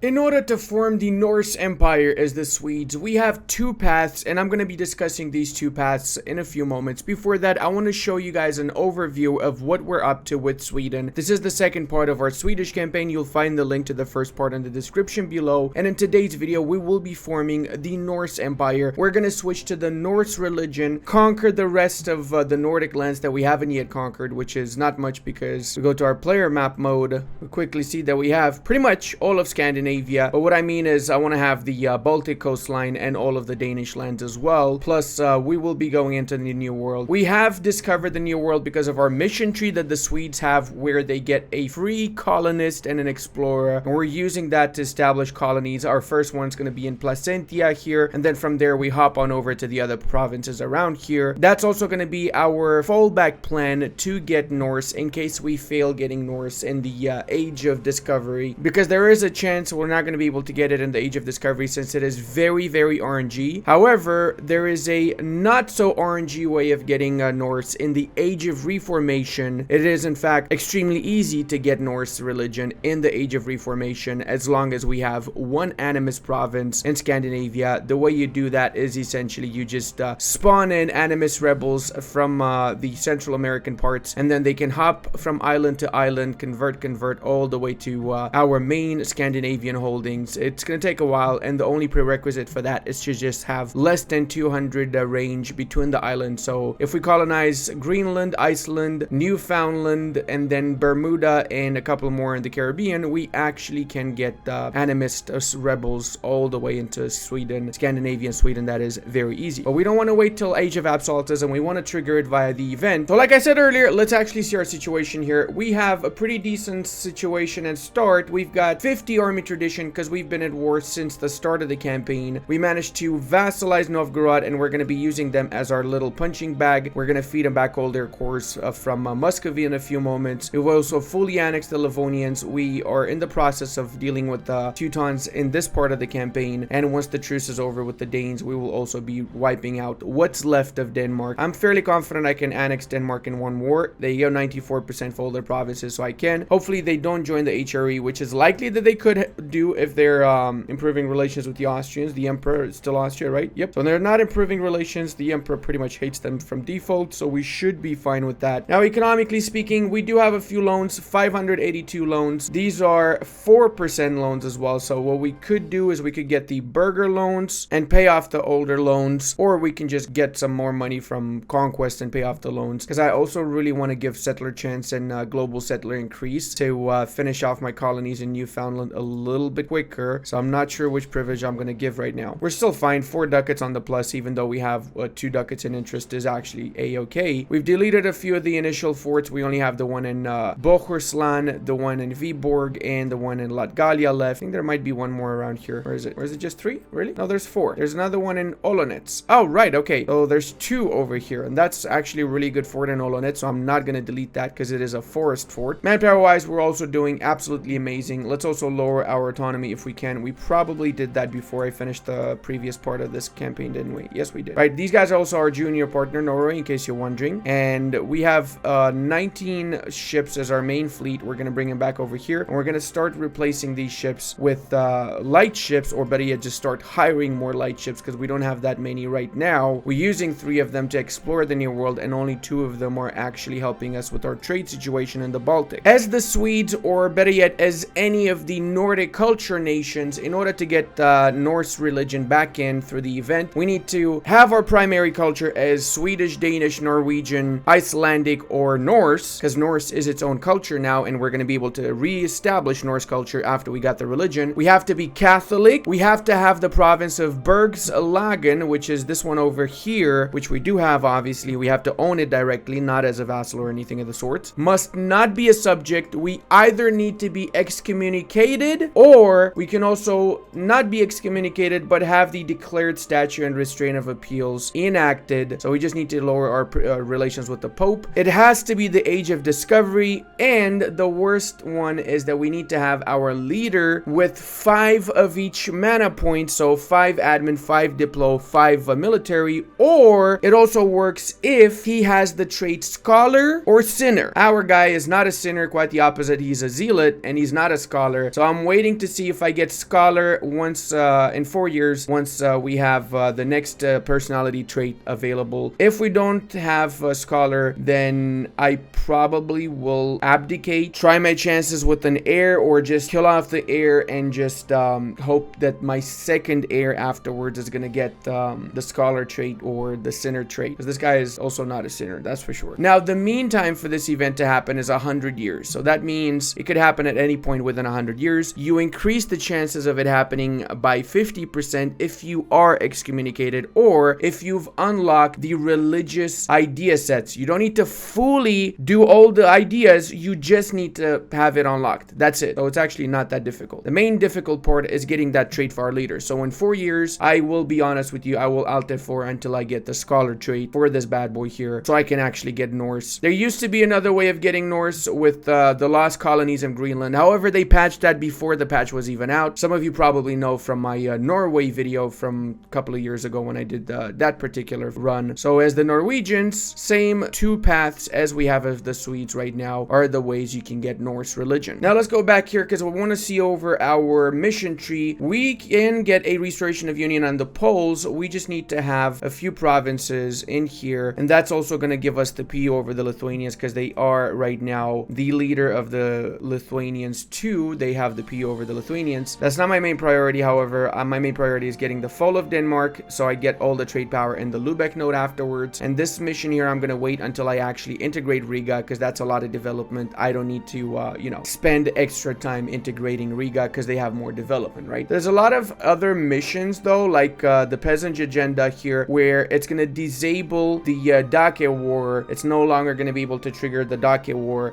In order to form the Norse Empire as the Swedes, we have two paths, and I'm going to be discussing these two paths in a few moments. Before that, I want to show you guys an overview of what we're up to with Sweden. This is the second part of our Swedish campaign. You'll find the link to the first part in the description below. And in today's video, we will be forming the Norse Empire. We're going to switch to the Norse religion, conquer the rest of the Nordic lands that we haven't yet conquered, which is not much because we go to our player map mode. We quickly see that we have pretty much all of Scandinavia. But what I mean is I want to have the Baltic coastline and all of the Danish lands as well. Plus, we will be going into the New World. We have discovered the New World because of our mission tree that the Swedes have, where they get a free colonist and an explorer. And we're using that to establish colonies. Our first one's going to be in Placentia here. And then from there, we hop on over to the other provinces around here. That's also going to be our fallback plan to get Norse in case we fail getting Norse in the Age of Discovery. Because there is a chance we're not going to be able to get it in the Age of Discovery since it is very RNG. However, there is a not so RNG way of getting Norse in the Age of Reformation. It is in fact extremely easy to get Norse religion in the Age of Reformation as long as we have one animist province in Scandinavia. The way you do that is essentially you just spawn in animist rebels from the Central American parts, and then they can hop from island to island, convert all the way to our main Scandinavian holdings. It's going to take a while, and the only prerequisite for that is to just have less than 200 range between the islands. So if we colonize Greenland, Iceland, Newfoundland, and then Bermuda and a couple more in the Caribbean, we actually can get animist rebels all the way into Sweden, Scandinavian Sweden. That is very easy. But we don't want to wait till Age of Absolutism. We want to trigger it via the event. So like I said earlier, let's actually see our situation here. We have a pretty decent situation and start. We've got 50 army tradition because we've been at war since the start of the campaign. We managed to vassalize Novgorod, and we're going to be using them as our little punching bag. We're going to feed them back all their cores from Muscovy in a few moments. We've also fully annexed the Livonians. We are in the process of dealing with the Teutons in this part of the campaign, and once the truce is over with the Danes, we will also be wiping out what's left of Denmark. I'm fairly confident I can annex Denmark in one war. They go 94% for all their provinces, so I can. Hopefully they don't join the HRE, which is likely that they could do if they're improving relations with the Austrians. The Emperor is still Austria, right? Yep. So they're not improving relations. The Emperor pretty much hates them from default, so we should be fine with that. Now, economically speaking, we do have a few loans, 582 loans. These are 4% loans as well. So what we could do is we could get the burger loans and pay off the older loans, or we can just get some more money from Conquest and pay off the loans, because I also really want to give settler chance and global settler increase to finish off my colonies in Newfoundland a little bit quicker. So I'm not sure which privilege I'm going to give right now. We're still fine. 4 ducats on the plus, even though we have 2 ducats in interest is actually a-okay. We've deleted a few of the initial forts. We only have the one in Bohuslän, the one in Viborg, and the one in Latgalia left. I think there might be one more around here. Where is it? Or is it just 3? Really? No, there's 4. There's another one in Olonets. Oh, right. Okay. So there's 2 over here, and that's actually a really good fort in Olonets, so I'm not going to delete that because it is a forest fort. Manpower-wise, we're also doing absolutely amazing. Let's also lower our autonomy if we can. We probably did that before I finished the previous part of this campaign, didn't we? Yes, we did. Right, these guys are also our junior partner, Norway, in case you're wondering. And we have 19 ships as our main fleet. We're going to bring them back over here, and we're going to start replacing these ships with light ships, or better yet, just start hiring more light ships because we don't have that many right now. We're using 3 of them to explore the New World, and only 2 of them are actually helping us with our trade situation in the Baltic. As the Swedes, or better yet, as any of the Nordic culture nations, in order to get Norse religion back in through the event, we need to have our primary culture as Swedish, Danish, Norwegian, Icelandic, or Norse, because Norse is its own culture now, and we're going to be able to re-establish Norse culture after we got the religion. We have to be Catholic. We have to have the province of Bergslagen, which is this one over here, which we do have, obviously. We have to own it directly, not as a vassal or anything of the sort. Must not be a subject. We either need to be excommunicated, or we can also not be excommunicated but have the declared statute and restraint of appeals enacted. So we just need to lower our relations with the Pope. It has to be the Age of Discovery, and the worst one is that we need to have our leader with 5 of each mana point, so 5 admin, 5 diplo, 5 military, or it also works if he has the trait scholar or sinner. Our guy is not a sinner, quite the opposite. He's a zealot and he's not a scholar, so I'm waiting waiting to see if I get Scholar once in 4 years, once we have the next personality trait available. If we don't have a Scholar, then I probably will abdicate, try my chances with an heir, or just kill off the heir and just hope that my second heir afterwards is gonna get the Scholar trait or the Sinner trait, because this guy is also not a sinner, that's for sure. Now, the mean time for this event to happen is 100 years, so that means it could happen at any point within 100 years. You increase the chances of it happening by 50% if you are excommunicated, or if you've unlocked the religious idea sets. You don't need to fully do all the ideas, you just need to have it unlocked. That's it. So it's actually not that difficult. The main difficult part is getting that trait for our leader. So in 4 years, I will be honest with you, I will alt F4 until I get the Scholar trait for this bad boy here, so I can actually get Norse. There used to be another way of getting Norse with the lost colonies of Greenland. However, they patched that before the patch was even out. Some of you probably know from my Norway video from a couple of years ago when I did that particular run. So as the Norwegians, same two paths as we have of the Swedes right now are the ways you can get Norse religion. Now let's go back here because we want to see over our mission tree. We can get a restoration of union on the Poles. We just need to have a few provinces in here, and that's also going to give us the PO over the Lithuanians because they are right now the leader of the Lithuanians too. They have the PO over the Lithuanians. That's not my main priority, however. My main priority is getting the fall of Denmark, so I get all the trade power in the Lubeck node afterwards. And this mission here, I'm going to wait until I actually integrate Riga because that's a lot of development. I don't need to, you know, spend extra time integrating Riga because they have more development, right? There's a lot of other missions though, like the peasant agenda here, where it's going to disable the Dake War. It's no longer going to be able to trigger the Dake War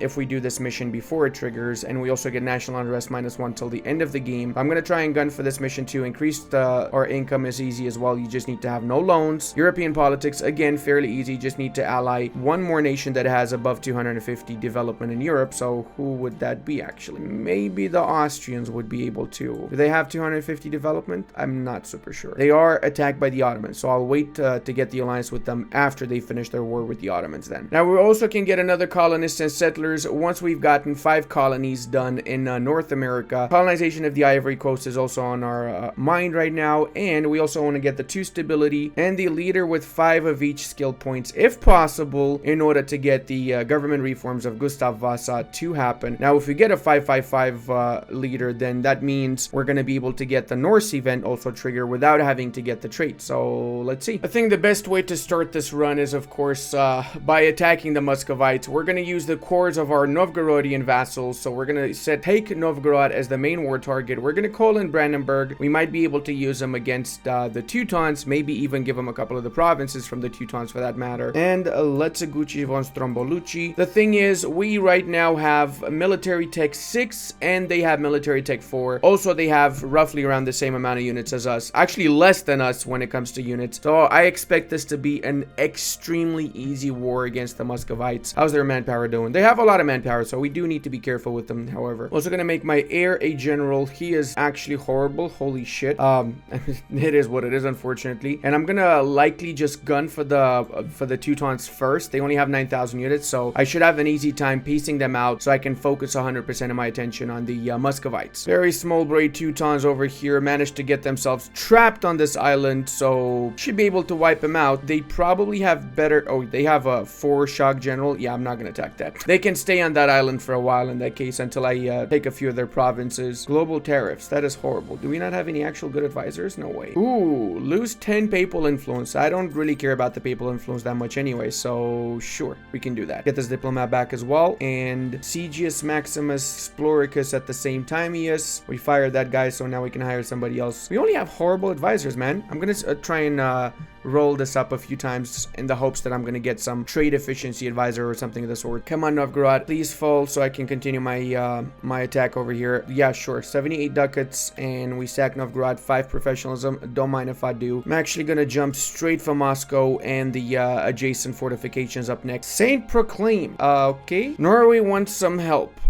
if we do this mission before it triggers, and we also get national unrest -1 till the end of the game. I'm going to try and gun for this mission to increase our income is easy as well. You just need to have no loans. European politics, again, fairly easy. Just need to ally one more nation that has above 250 development in Europe. So who would that be actually? Maybe the Austrians would be able to. Do they have 250 development? I'm not super sure. They are attacked by the Ottomans, so I'll wait to get the alliance with them after they finish their war with the Ottomans then. Now we also can get another colonists and settlers once we've gotten 5 colonies done in North America. Colonization of the Ivory Coast is also on our mind right now, and we also want to get the 2 stability and the leader with 5 of each skill points if possible in order to get the government reforms of Gustav Vasa to happen. Now if we get a 555 leader, then that means we're going to be able to get the Norse event also trigger without having to get the trait. So let's see. I think the best way to start this run is of course by attacking the Muscovites. We're going to use the cores of our Novgorodian vassals, so we're going to take Novgorod as the main war target. We're going to call in Brandenburg. We might be able to use them against the Teutons, maybe even give them a couple of the provinces from the Teutons for that matter. And let's Gucci von Strombolucci. The thing is, we right now have military tech 6 and they have military tech 4. Also, they have roughly around the same amount of units as us. Actually, less than us when it comes to units. So I expect this to be an extremely easy war against the Muscovites. How's their manpower doing? They have a lot of manpower, so we do need to be careful with them, however. Also going to make my heir a general. He is actually horrible. Holy shit. It is what it is, unfortunately. And I'm going to likely just gun for the Teutons first. They only have 9,000 units, so I should have an easy time piecing them out so I can focus 100% of my attention on the Muscovites. Very small braid Teutons over here managed to get themselves trapped on this island, so should be able to wipe them out. They probably have better... Oh, they have a 4 shock general. Yeah, I'm not going to attack that. They can stay on that island for a while in that case until I take a few of their provinces. Global tariffs. That is horrible. Do we not have any actual good advisors? No way. Ooh, lose 10 papal influence. I don't really care about the papal influence that much anyway, so sure, we can do that. Get this diplomat back as well, and Sigius Maximus Sploricus at the same time. Yes, we fired that guy, so now we can hire somebody else. We only have horrible advisors, man. I'm gonna try and roll this up a few times in the hopes that I'm going to get some trade efficiency advisor or something of the sort. Come on, Novgorod, please fall so I can continue my my attack over here. Yeah, sure. 78 ducats and we sack Novgorod. 5 professionalism. Don't mind if I do. I'm actually going to jump straight for Moscow and the adjacent fortifications up next. Saint Proclaim. Okay. Norway wants some help.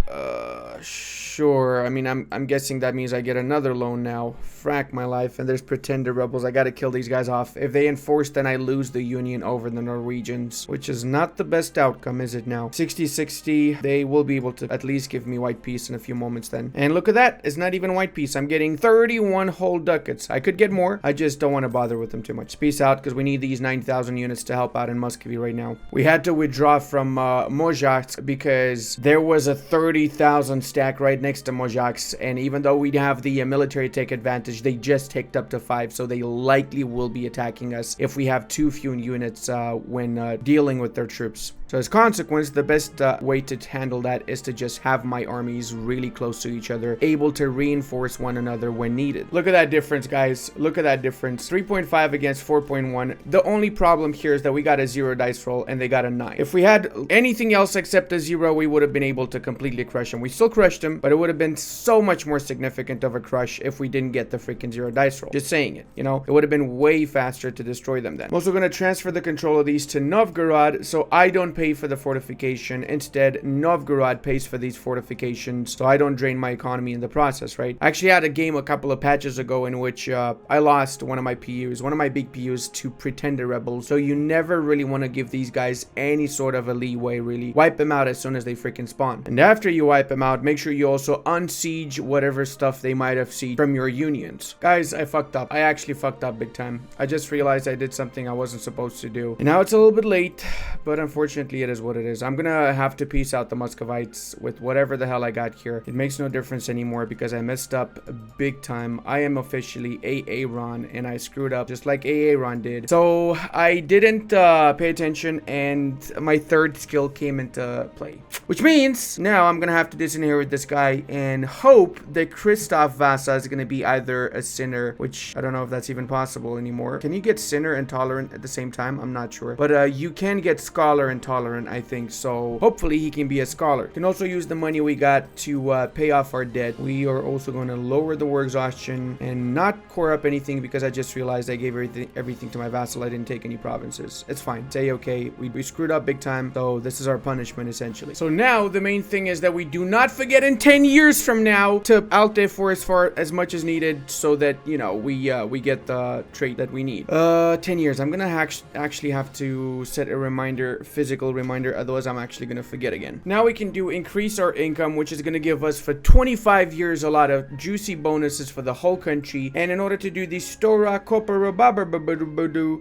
Sure. I mean, I'm guessing that means I get another loan now. Frack my life. And there's pretender rebels. I gotta kill these guys off. If they enforce, then I lose the union over the Norwegians, which is not the best outcome, is it now? 60-60. They will be able to at least give me white peace in a few moments then. And look at that. It's not even white peace. I'm getting 31 whole ducats. I could get more. I just don't want to bother with them too much. Peace out, because we need these 9,000 units to help out in Muscovy right now. We had to withdraw from Mozhaks because there was a 30,000 stack right next to Mozhaks, and even though we have the military take advantage, they just ticked up to 5, so they likely will be attacking us if we have too few units when dealing with their troops. So as a consequence, the best way to handle that is to just have my armies really close to each other, able to reinforce one another when needed. Look at that difference, guys. Look at that difference. 3.5 against 4.1. The only problem here is that we got a 0 dice roll and they got a 9. If we had anything else except a 0, we would have been able to completely crush them. We still crushed them, but it would have been so much more significant of a crush if we didn't get the freaking 0 dice roll. Just saying it, you know? It would have been way faster to destroy them then. I'm also going to transfer the control of these to Novgorod, so I don't pay for the fortification. Instead, Novgorod pays for these fortifications, so I don't drain my economy in the process, right? I actually had a game a couple of patches ago in which I lost one of my PUs, one of my big PUs, to pretender rebels, so you never really want to give these guys any sort of a leeway, really. Wipe them out as soon as they freaking spawn. And after you wipe them out, make sure you also unsiege whatever stuff they might have sieged from your unions. Guys, I fucked up. I actually fucked up big time. I just realized I did something I wasn't supposed to do. And now it's a little bit late, but unfortunately it is what it is. I'm gonna have to peace out the Muscovites with whatever the hell I got here. It makes no difference anymore because I messed up big time. I am officially Aaron and I screwed up just like Aaron did. So I didn't pay attention and my third skill came into play. Which means now I'm gonna have to disinherit this guy and hope that Christoph Vasa is gonna be either a sinner, which I don't know if that's even possible anymore. Can you get sinner and tolerant at the same time? I'm not sure. But you can get scholar and tolerant, I think. So hopefully he can be a scholar. Can also use the money we got to pay off our debt. We are also going to lower the war exhaustion and not core up anything because I just realized I gave everything to my vassal. I didn't take any provinces. It's fine. Say okay. We screwed up big time. So this is our punishment essentially. So now the main thing is that we do not forget in 10 years from now to Alte for as much as needed so that, you know, we get the trait that we need. 10 years. I'm gonna actually have to set a reminder, physical reminder, otherwise I'm actually gonna forget again. Now we can do increase our income, which is gonna give us for 25 years a lot of juicy bonuses for the whole country. And in order to do the Stora Kopa,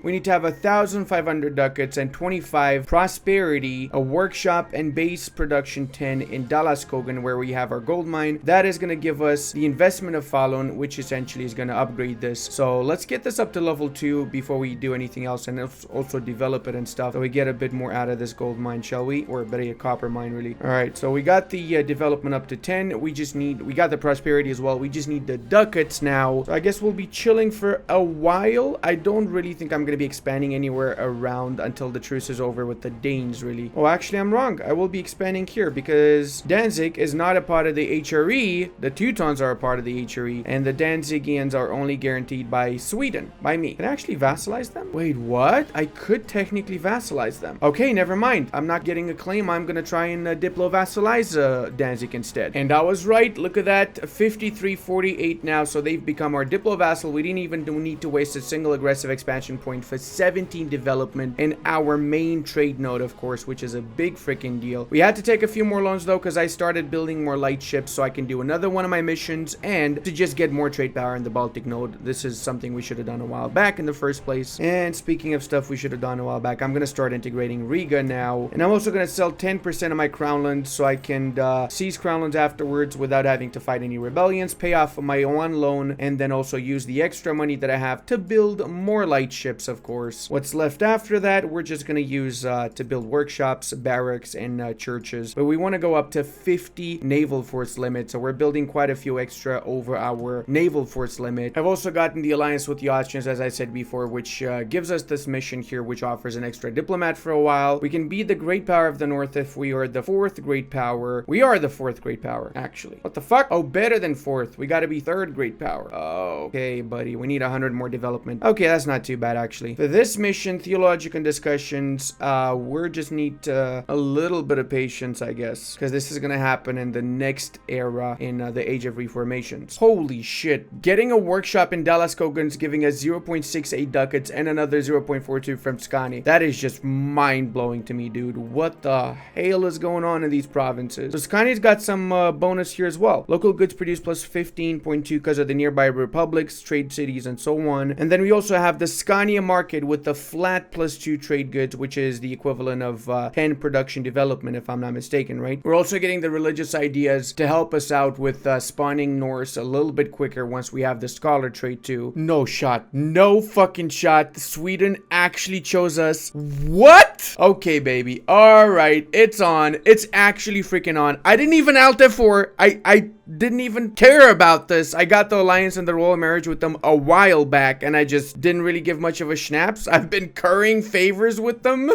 we need to have 1,500 ducats and 25 prosperity, a workshop and base production 10 in Dalaskogan where we have our gold mine. That is gonna give us the investment of Falun, which essentially is gonna upgrade this. So let's get this up to level 2 before we do anything else and also develop it and stuff so we get a bit more out of this gold mine, shall we? Or better yet, copper mine, really. All right, so we got the development up to 10. We got the prosperity as well. We just need the ducats now. So I guess we'll be chilling for a while. I don't really think I'm going to be expanding anywhere around until the truce is over with the Danes, really. Oh, actually, I'm wrong. I will be expanding here because Danzig is not a part of the HRE. The Teutons are a part of the HRE, and the Danzigians are only guaranteed by Sweden, by me. Can I actually vassalize them? Wait, what? I could technically vassalize them. Okay, never mind. I'm not getting a claim. I'm gonna try and diplo-vassalize Danzig instead. And I was right. Look at that. 53-48 now, so they've become our diplo-vassal. We didn't even need to waste a single aggressive expansion point for 17 development in our main trade node, of course, which is a big freaking deal. We had to take a few more loans, though, because I started building more light ships so I can do another one of my missions and to just get more trade power in the Baltic node. This is something we should have done a while back in the first place. And speaking of stuff we should have done a while back, I'm going to start integrating Riga now. And I'm also going to sell 10% of my crownlands so I can seize crownlands afterwards without having to fight any rebellions, pay off my one loan, and then also use the extra money that I have to build more light ships, of course. What's left after that, we're just going to use to build workshops, barracks, and churches. But we want to go up to 50 naval force limit, so we're building quite a few extra over our naval force limit. I've also gotten the alliance with the Austrians, as I said before, which gives us this mission here, which offers an extra diplomat for a while. We can be the great power of the north if we are the fourth great power. We are the fourth great power, actually. What the fuck? Oh, better than fourth. We gotta be third great power. Oh, okay, buddy. We need 100 more development. Okay, that's not too bad, actually. For this mission, theological discussions, we're just need a little bit of patience, I guess, because this is gonna happen in the next next era in the Age of Reformations. Holy shit. Getting a workshop in Dallas Kogan's giving us 0.68 ducats and another 0.42 from Scani. That is just mind-blowing to me, dude. What the hell is going on in these provinces? So Scani's got some bonus here as well. Local goods produced plus 15.2 because of the nearby republics, trade cities, and so on. And then we also have the Scania market with the flat plus 2 trade goods, which is the equivalent of 10 production development, if I'm not mistaken, right? We're also getting the religious ideas to help us out with spawning Norse a little bit quicker once we have the scholar trait too. No shot. No fucking shot. Sweden actually chose us. What? Okay, baby. All right. It's on. It's actually freaking on. I didn't even alt F4. I didn't even care about this. I got the alliance and the royal marriage with them a while back, and I just didn't really give much of a schnaps. I've been currying favors with them.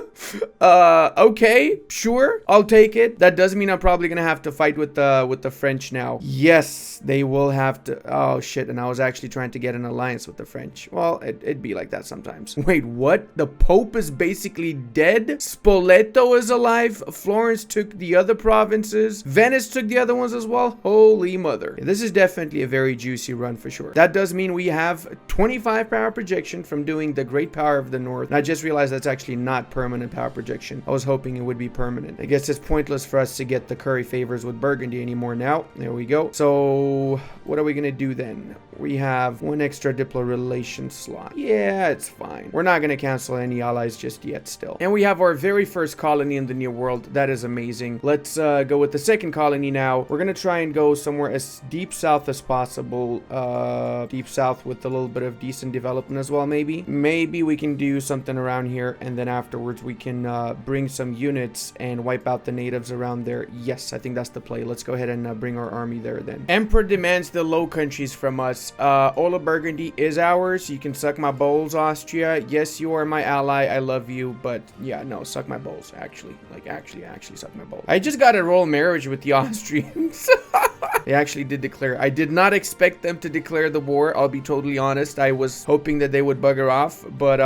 Okay, sure, I'll take it. That does mean I'm probably gonna have to fight with the French now. Yes, they will have to. Oh shit! And I was actually trying to get an alliance with the French. Well, it'd be like that sometimes. Wait, what? The Pope is basically dead. Spoleto is alive. Florence took the other provinces. Venice took the other ones as well. Holy mother. This is definitely a very juicy run for sure. That does mean we have 25 power projection from doing the Great Power of the North. And I just realized that's actually not permanent power projection. I was hoping it would be permanent. I guess it's pointless for us to get the curry favors with Burgundy anymore now. There we go. So what are we gonna do then? We have one extra Diplo relation slot. Yeah, it's fine. We're not gonna cancel any allies just yet still. And we have our very first colony in the New World. That is amazing. Let's go with the second colony now. We're gonna try and go somewhere as deep south as possible. Deep south with a little bit of decent development as well, maybe. Maybe we can do something around here, and then afterwards we can bring some units and wipe out the natives around there. Yes, I think that's the play. Let's go ahead and bring our army there then. Emperor demands the Low Countries from us. All of Burgundy is ours. You can suck my balls, Austria. Yes, you are my ally. I love you, but yeah, no, suck my balls, actually. Like, actually suck my balls. I just got a royal marriage with the Austrians. They actually did declare. I did not expect them to declare the war. I'll be totally honest. I was hoping that they would bugger off, but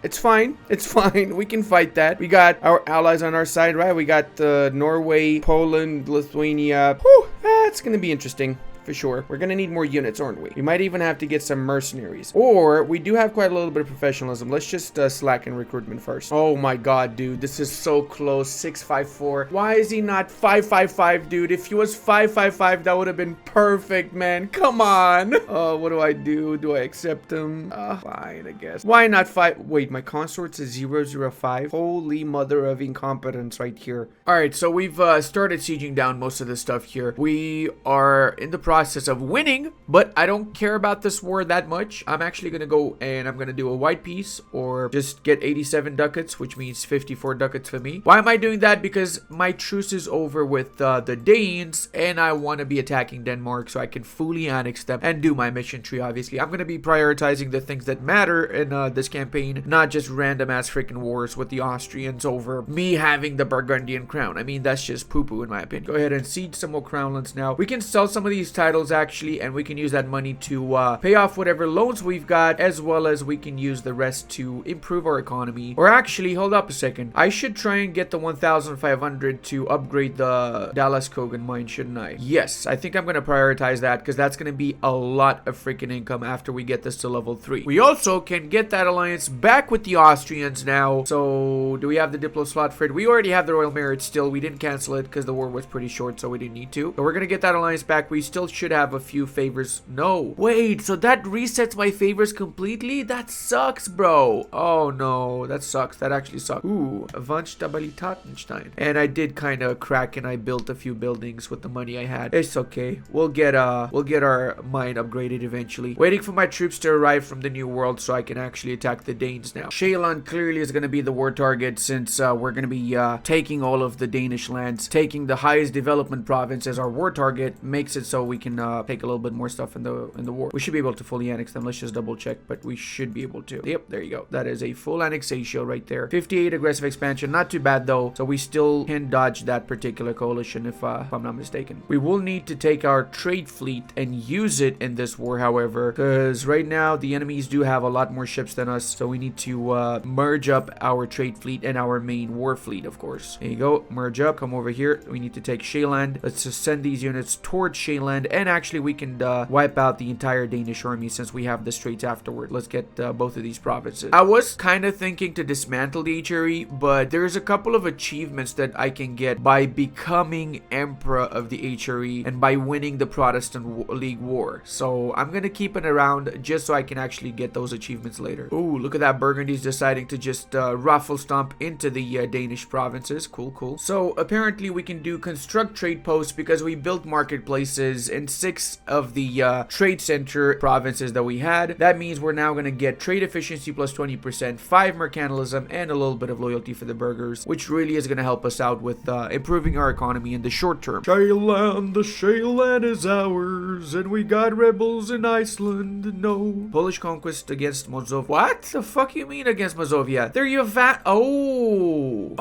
it's fine. It's fine. We can fight that. We got our allies on our side, right? We got Norway, Poland, Lithuania. Whew, that's gonna be interesting. For sure. We're gonna need more units, aren't we? We might even have to get some mercenaries. Or, we do have quite a little bit of professionalism. Let's just slacken recruitment first. Oh my god, dude. This is so close. 654. Why is he not 555, dude? If he was 555, that would have been perfect, man. Come on. Oh, what do I do? Do I accept him? Fine, I guess. Why not 5? Wait, my consort's a 005? Holy mother of incompetence right here. Alright, so we've started sieging down most of the stuff here. We are in the process of winning, but I don't care about this war that much. I'm actually gonna go and I'm gonna do a white peace or just get 87 ducats, which means 54 ducats for me. Why am I doing that? Because my truce is over with the Danes and I want to be attacking Denmark so I can fully annex them and do my mission tree. Obviously, I'm gonna be prioritizing the things that matter in this campaign, not just random ass freaking wars with the Austrians over me having the Burgundian crown. I mean, that's just poo-poo in my opinion. Go ahead and siege some more crownlands now. We can sell some of these titles actually, and we can use that money to pay off whatever loans we've got, as well as we can use the rest to improve our economy. Or actually, hold up a second, I should try and get the 1,500 to upgrade the Dallas Kogan mine, shouldn't I? Yes, I think I'm gonna prioritize that because that's gonna be a lot of freaking income after we get this to level 3. We also can get that alliance back with the Austrians now. So do we have the Diplo slot for it? We already have the royal marriage still. We didn't cancel it because the war was pretty short, so we didn't need to. But we're gonna get that alliance back. We still should have a few favors. No. Wait, so that resets my favors completely? That sucks, bro. Oh no, that sucks. That actually sucks. Ooh, Avantstabilitatenstein. And I did kind of crack and I built a few buildings with the money I had. It's okay. We'll get our mine upgraded eventually. Waiting for my troops to arrive from the New World so I can actually attack the Danes now. Shalan clearly is going to be the war target since we're going to be taking all of the Danish lands. Taking the highest development province as our war target makes it so we can take a little bit more stuff in the war. We should be able to fully annex them. Let's just double check, but we should be able to. Yep, there you go. That is a full annexation right there. 58 aggressive expansion, not too bad though. So we still can dodge that particular coalition if I'm not mistaken. We will need to take our trade fleet and use it in this war, however, because right now the enemies do have a lot more ships than us, so we need to merge up our trade fleet and our main war fleet, of course. There you go, merge up, come over here. We need to take Shealand. Let's just send these units towards Shealand, and actually we can wipe out the entire Danish army since we have the straits afterward. Let's get both of these provinces. I was kind of thinking to dismantle the HRE, but there's a couple of achievements that I can get by becoming emperor of the HRE and by winning the Protestant League War. So I'm gonna keep it around just so I can actually get those achievements later. Ooh, look at that. Burgundy's deciding to just ruffle stomp into the Danish provinces. Cool, cool. So apparently we can do construct trade posts because we built marketplaces in 6 of the trade center provinces that we had. That means we're now gonna get trade efficiency plus 20%, 5 mercantilism, and a little bit of loyalty for the burghers, which really is gonna help us out with improving our economy in the short term. Shealand, the Shealand is ours, and we got rebels in Iceland. No. Polish conquest against Mazovia. What the fuck you mean against Mazovia? There you have that. Oh,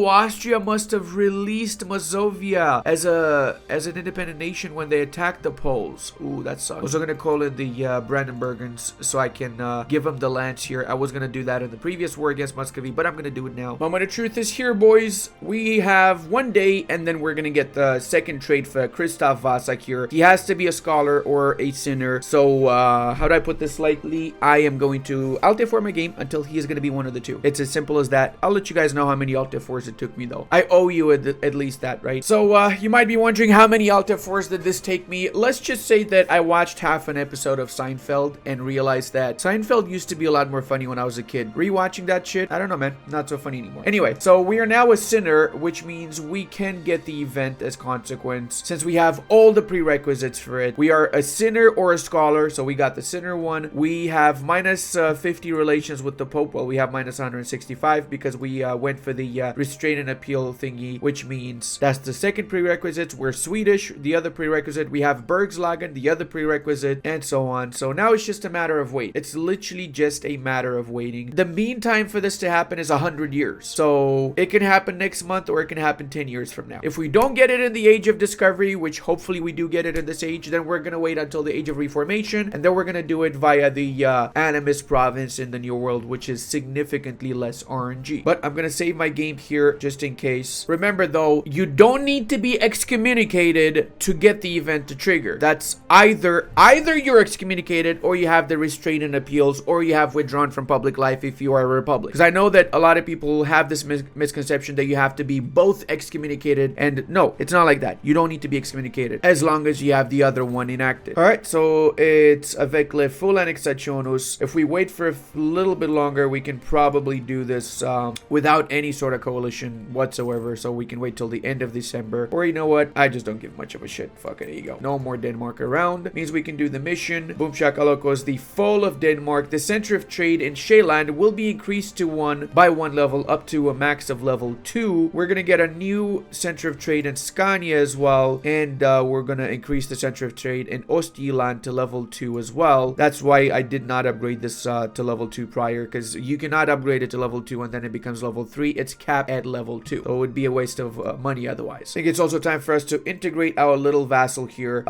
Austria must have released Mazovia as an independent nation when they attacked the Poles. Ooh, that sucks. I was gonna call in the Brandenburgens so I can give them the lands here. I was gonna do that in the previous war against Muscovy, but I'm gonna do it now. Moment of truth is here, boys. We have 1 day, and then we're gonna get the second trade for Christoph Vasak here. He has to be a scholar or a sinner. So how do I put this lightly? I am going to alt F4 my game until he is going to be one of the two. It's as simple as that. I'll let you guys know how many alt F4s it took me though. I owe you at least that, right? So you might be wondering how many alt F4s did this take me. Let's just say that I watched half an episode of Seinfeld and realized that Seinfeld used to be a lot more funny when I was a kid. Rewatching that shit, I don't know, man. Not so funny anymore. Anyway, so we are now a sinner, which means we can get the event as consequence since we have all the prerequisites for it. We are a sinner or a scholar, so we got the sinner one. We have minus 50 relations with the Pope. Well, we have minus 165 because we went for the restraint and appeal thingy, which means that's the second prerequisite. We're Swedish. The other prerequisite, we have Bergslagen, the other prerequisite, and so on. So now it's just a matter of wait. It's literally just a matter of waiting. The mean time for this to happen is 100 years. So it can happen next month or it can happen 10 years from now. If we don't get it in the Age of Discovery, which hopefully we do get it in this age, then we're gonna wait until the Age of Reformation, and then we're gonna do it via the Animus province in the New World, which is significantly less RNG. But I'm gonna save my game here just in case. Remember though, you don't need to be excommunicated to get the event to trigger. That's either you're excommunicated or you have the restraint and appeals or you have withdrawn from public life if you are a republic. Because I know that a lot of people have this misconception that you have to be both excommunicated, and no, it's not like that. You don't need to be excommunicated as long as you have the other one enacted. Alright, so it's avec le full annexationus. If we wait for a little bit longer, we can probably do this without any sort of coalition whatsoever, so we can wait till the end of December. Or you know what? I just don't give much of a shit. Fuck it, there you go. No more Denmark around. Means we can do the mission. Boom shakalokos, the fall of Denmark. The center of trade in Shealand will be increased to 1 by 1 level up to a max of level 2. We're gonna get a new center of trade in Scania as well, and we're gonna increase the center of trade in Ostjylland to level 2 as well. That's why I did not upgrade this to level 2 prior, because you cannot upgrade it to level 2 and then it becomes level 3. It's capped at level 2, so it would be a waste of money otherwise. I think it's also time for us to integrate our little vassal here.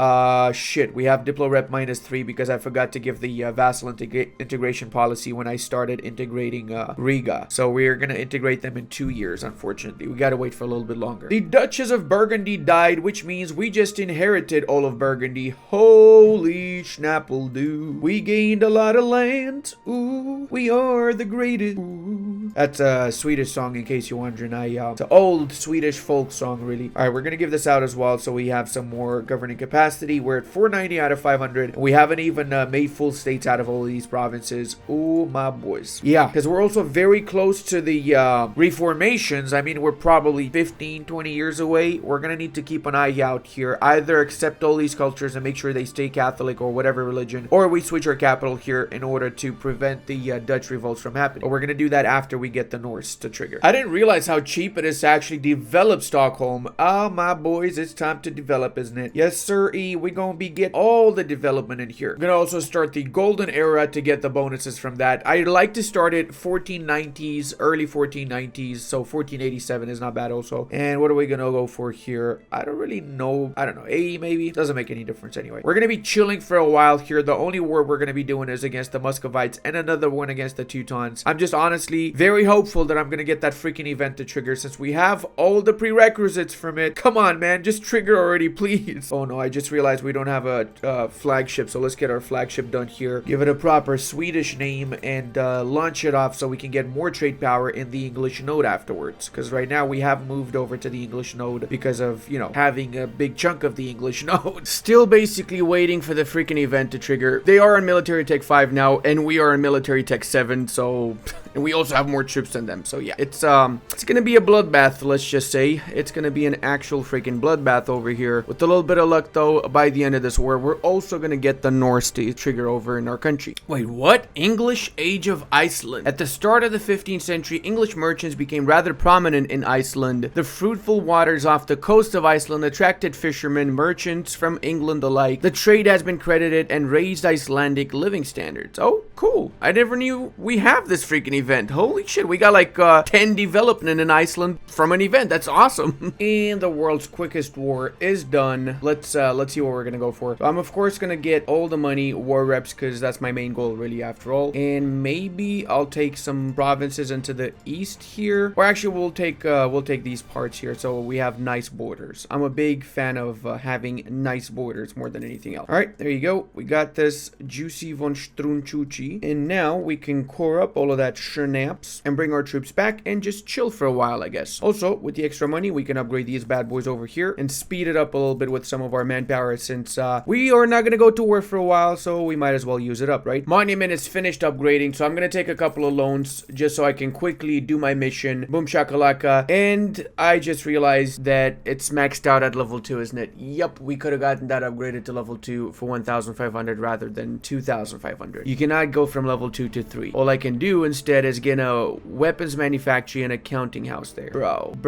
Shit, we have Diplo Rep -3 because I forgot to give the vassal integration policy when I started integrating Riga. So we're gonna integrate them in 2 years, unfortunately. We gotta wait for a little bit longer. The Duchess of Burgundy died, which means we just inherited all of Burgundy. Holy schnappledoo. We gained a lot of land. Ooh, we are the greatest. Ooh. That's a Swedish song, in case you're wondering. It's an old Swedish folk song, really. Alright, we're gonna give this out as well, so we have some more governing capacity. We're at 490 out of 500. We haven't even made full states out of all of these provinces. Ooh, my boys. Yeah, because we're also very close to the reformations. I mean, we're probably 15, 20 years away. We're gonna need to keep an eye out here. Either accept all these cultures and make sure they stay Catholic or whatever religion, or we switch our capital here in order to prevent the Dutch revolts from happening. But we're gonna do that after we get the Norse to trigger. I didn't realize how cheap it is to actually develop Stockholm. Ah, my boys, it's time to develop, isn't it? Yes, sir. We gonna be get all the development in here. We're gonna also start the golden era to get the bonuses from that. I'd like to start it 1490s, early 1490s. So 1487 is not bad also. And what are we gonna go for here? I don't really know. I don't know. 80 maybe? Doesn't make any difference anyway. We're gonna be chilling for a while here. The only war we're gonna be doing is against the Muscovites and another one against the Teutons. I'm just honestly very hopeful that I'm gonna get that freaking event to trigger since we have all the prerequisites from it. Come on, man. Just trigger already, please. Oh no, I just realized we don't have a flagship. So let's get our flagship done here. Give it a proper Swedish name and launch it off so we can get more trade power in the English node afterwards. Because right now we have moved over to the English node because of, you know, having a big chunk of the English node. Still basically waiting for the freaking event to trigger. They are on military tech 5 now and we are in military tech 7. So... and we also have more troops than them. So yeah, it's gonna be a bloodbath, let's just say. It's gonna be an actual freaking bloodbath over here. With a little bit of luck though, by the end of this war, we're also gonna get the Norse to trigger over in our country. Wait, what? English Age of Iceland. At the start of the 15th century, English merchants became rather prominent in Iceland. The fruitful waters off the coast of Iceland attracted fishermen, merchants from England alike. The trade has been credited and raised Icelandic living standards. Oh, cool. I never knew we have this freaking event. Holy shit, we got like 10 development in Iceland from an event. That's awesome. And the world's quickest war is done. Let's see what we're gonna go for. So I'm of course gonna get all the money, war reps, because that's my main goal really after all. And maybe I'll take some provinces into the east here, or actually we'll take these parts here so we have nice borders. I'm a big fan of having nice borders more than anything else. All right, there you go. We got this juicy von Strunchuchi, and now we can core up all of that naps and bring our troops back and just chill for a while, I guess. Also, with the extra money, we can upgrade these bad boys over here and speed it up a little bit with some of our manpower since we are not going to go to war for a while, so we might as well use it up, right? Monument is finished upgrading, so I'm going to take a couple of loans just so I can quickly do my mission. Boom shakalaka. And I just realized that it's maxed out at level 2, isn't it? Yup, we could have gotten that upgraded to level 2 for 1,500 rather than 2,500. You cannot go from level 2 to 3. All I can do instead is get a weapons manufacturing and a counting house there. Bro.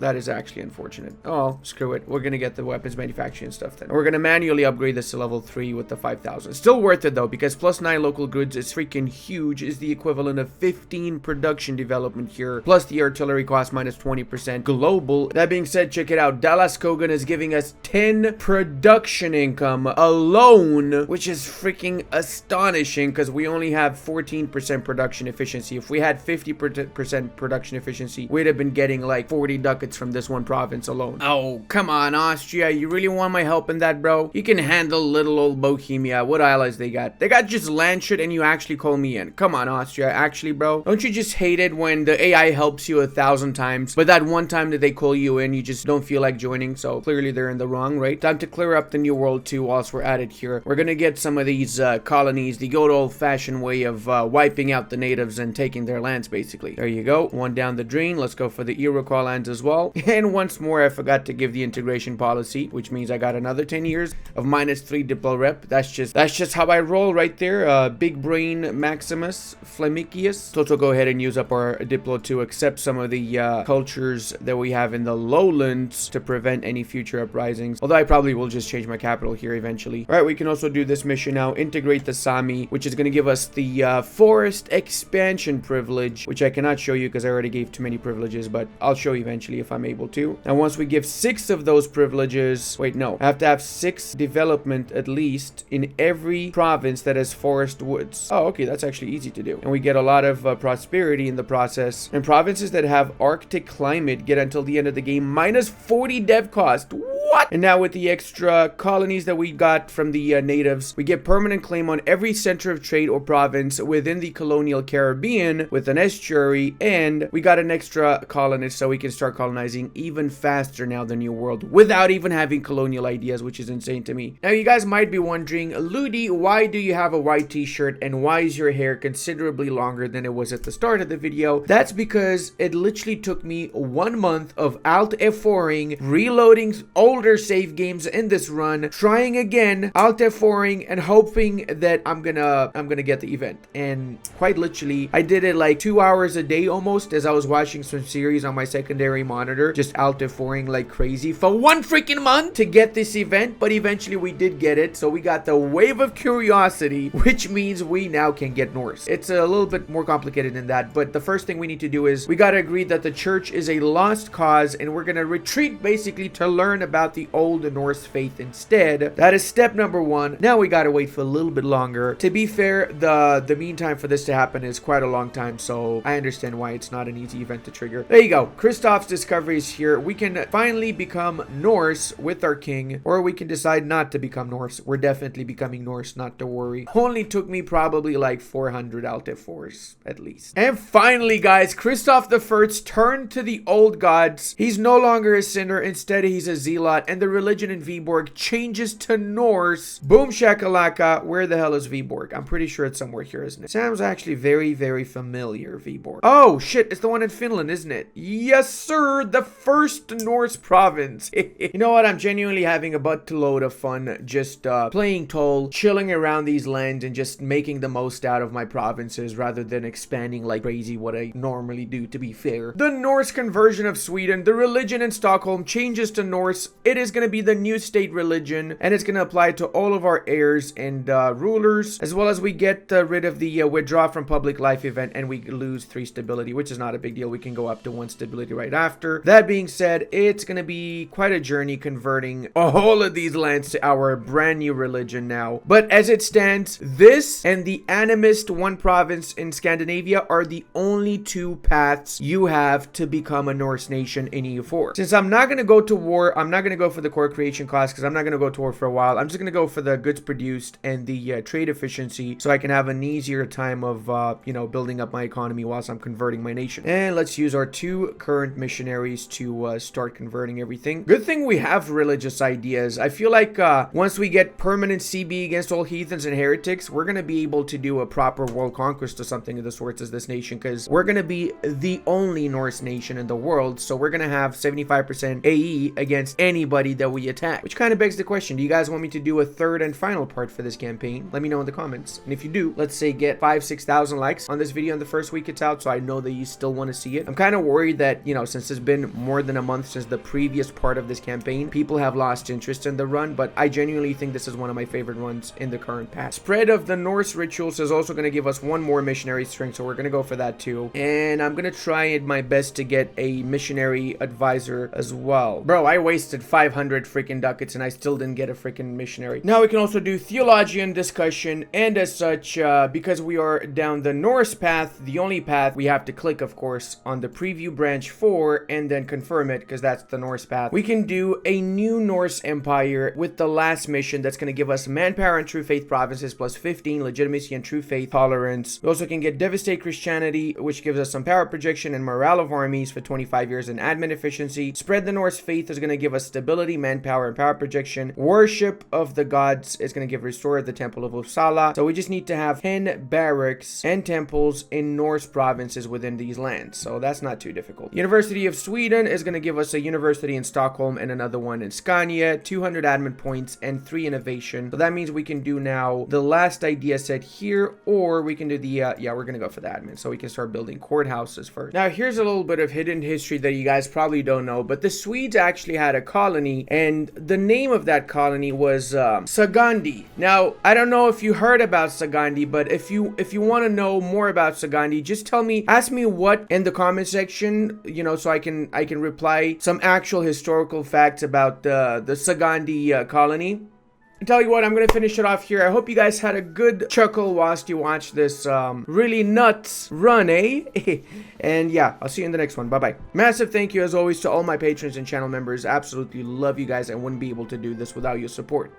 That is actually unfortunate. Oh, screw it. We're gonna get the weapons manufacturing stuff then. We're gonna manually upgrade this to level 3 with the 5,000. Still worth it though, because plus 9 local goods is freaking huge. Is the equivalent of 15 production development here. Plus the artillery cost minus 20% global. That being said, check it out. Dallas Kogan is giving us 10 production income alone, which is freaking astonishing because we only have 14% production efficiency. If we had 50% production efficiency, we'd have been getting like 40 ducats from this one province alone. Oh, come on, Austria. You really want my help in that, bro? You can handle little old Bohemia. What allies they got? They got just land shit and you actually call me in. Come on, Austria. Actually, bro, don't you just hate it when the AI helps you 1,000 times, but that one time that they call you in, you just don't feel like joining? So clearly they're in the wrong, right? Time to clear up the New World too whilst we're at it here. We're gonna get some of these colonies the good old-fashioned way of wiping out the natives and taking their lands, basically. There you go. One down the drain. Let's go for the Iroquois lands as well. And once more, I forgot to give the integration policy, which means I got another 10 years of minus 3 diplo rep. That's just how I roll right there. Big brain Maximus Flamicius. So to go ahead and use up our diplo to accept some of the cultures that we have in the lowlands to prevent any future uprisings. Although I probably will just change my capital here eventually. All right, we can also do this mission now. Integrate the Sami, which is going to give us the forest expansion privilege, which I cannot show you because I already gave too many privileges, but I'll show you eventually if I'm able to. And once we give 6 of those privileges, wait, no, I have to have 6 development at least in every province that has forest woods. Oh, okay, that's actually easy to do. And we get a lot of prosperity in the process. And provinces that have Arctic climate get until the end of the game minus 40 dev cost. What? And now with the extra colonies that we got from the natives, we get permanent claim on every center of trade or province within the colonial Caribbean with an estuary, and we got an extra colonist so we can start colonizing even faster now the New World without even having colonial ideas, which is insane to me. Now you guys might be wondering, Ludi, why do you have a white t-shirt and why is your hair considerably longer than it was at the start of the video? That's because it literally took me 1 month of Alt F4ing, reloading old older save games in this run, trying again, alt F4ing and hoping that I'm gonna get the event. And quite literally, I did it like 2 hours a day almost as I was watching some series on my secondary monitor, just alt F4ing like crazy for 1 freaking month to get this event. But eventually we did get it, so we got the Wave of Curiosity, which means we now can get Norse. It's a little bit more complicated than that, but the first thing we need to do is we gotta agree that the church is a lost cause, and we're gonna retreat basically to learn about the old Norse faith instead. That is step number 1. Now we gotta wait for a little bit longer. To be fair, the meantime for this to happen is quite a long time, so I understand why it's not an easy event to trigger. There you go. Kristoff's discovery is here. We can finally become Norse with our king, or we can decide not to become Norse. We're definitely becoming Norse, not to worry. Only took me probably like 400 alt F4s at least. And finally, guys, Kristoff the First turned to the old gods. He's no longer a sinner. Instead, he's a zealot, and the religion in Viborg changes to Norse. Boom shakalaka. Where the hell is Viborg? I'm pretty sure it's somewhere here, isn't it? Sounds actually very, very familiar, Viborg. Oh, shit. It's the one in Finland, isn't it? Yes, sir. The first Norse province. You know what? I'm genuinely having a buttload of fun just playing Toll, chilling around these lands, and just making the most out of my provinces rather than expanding like crazy what I normally do, to be fair. The Norse conversion of Sweden. The religion in Stockholm changes to Norse. It is going to be the new state religion, and it's going to apply to all of our heirs and rulers, as well as we get rid of the withdraw from public life event, and we lose 3 stability, which is not a big deal. We can go up to 1 stability right after. That being said, it's going to be quite a journey converting all of these lands to our brand new religion now. But as it stands, this and the Animist 1 province in Scandinavia are the only 2 paths you have to become a Norse nation in EU4. Since I'm not going to go to war, I'm not going to go for the core creation cost because I'm not going to go to war for a while. I'm just going to go for the goods produced and the trade efficiency so I can have an easier time of, you know, building up my economy whilst I'm converting my nation. And let's use our 2 current missionaries to start converting everything. Good thing we have religious ideas. I feel like once we get permanent CB against all heathens and heretics, we're going to be able to do a proper world conquest or something of the sorts as this nation, because we're going to be the only Norse nation in the world, so we're going to have 75% AE against anybody that we attack. Which kind of begs the question, do you guys want me to do a 3rd and final part for this campaign? Let me know in the comments. And if you do, let's say get 5,000-6,000 likes on this video in the first week it's out, so I know that you still want to see it. I'm kind of worried that, you know, since it's been more than a month since the previous part of this campaign, people have lost interest in the run, but I genuinely think this is one of my favorite runs in the current patch. Spread of the Norse rituals is also going to give us 1 more missionary strength, so we're going to go for that too. And I'm going to try my best to get a missionary advisor as well. Bro, I wasted 500 freaking ducats and I still didn't get a freaking missionary. Now we can also do theologian discussion, and as such, because we are down the Norse path, the only path, we have to click, of course, on the preview branch 4 and then confirm it, because that's the Norse path. We can do a new Norse empire with the last mission that's going to give us manpower and true faith provinces plus 15 legitimacy and true faith tolerance. We also can get devastate Christianity, which gives us some power projection and morale of armies for 25 years and admin efficiency. Spread the Norse faith is going to give us stability, manpower, and power projection. Worship of the gods is going to give restore of the temple of Uppsala. So we just need to have 10 barracks and temples in Norse provinces within these lands, so that's not too difficult. University of Sweden is going to give us a university in Stockholm and another one in Scania, 200 admin points and 3 innovation. So that means we can do now the last idea set here, or we can do the yeah, we're gonna go for the admin, so we can start building courthouses first. Now here's a little bit of hidden history that you guys probably don't know, but the Swedes actually had a colony, and the name of that colony was Sagandi. Now I don't know if you heard about Sagandi, but if you want to know more about Sagandi, just tell me, ask me what in the comment section, you know, so I can reply some actual historical facts about the Sagandi colony. I tell you what, I'm going to finish it off here. I hope you guys had a good chuckle whilst you watched this really nuts run, eh? And yeah, I'll see you in the next one. Bye-bye. Massive thank you, as always, to all my patrons and channel members. Absolutely love you guys. I wouldn't be able to do this without your support.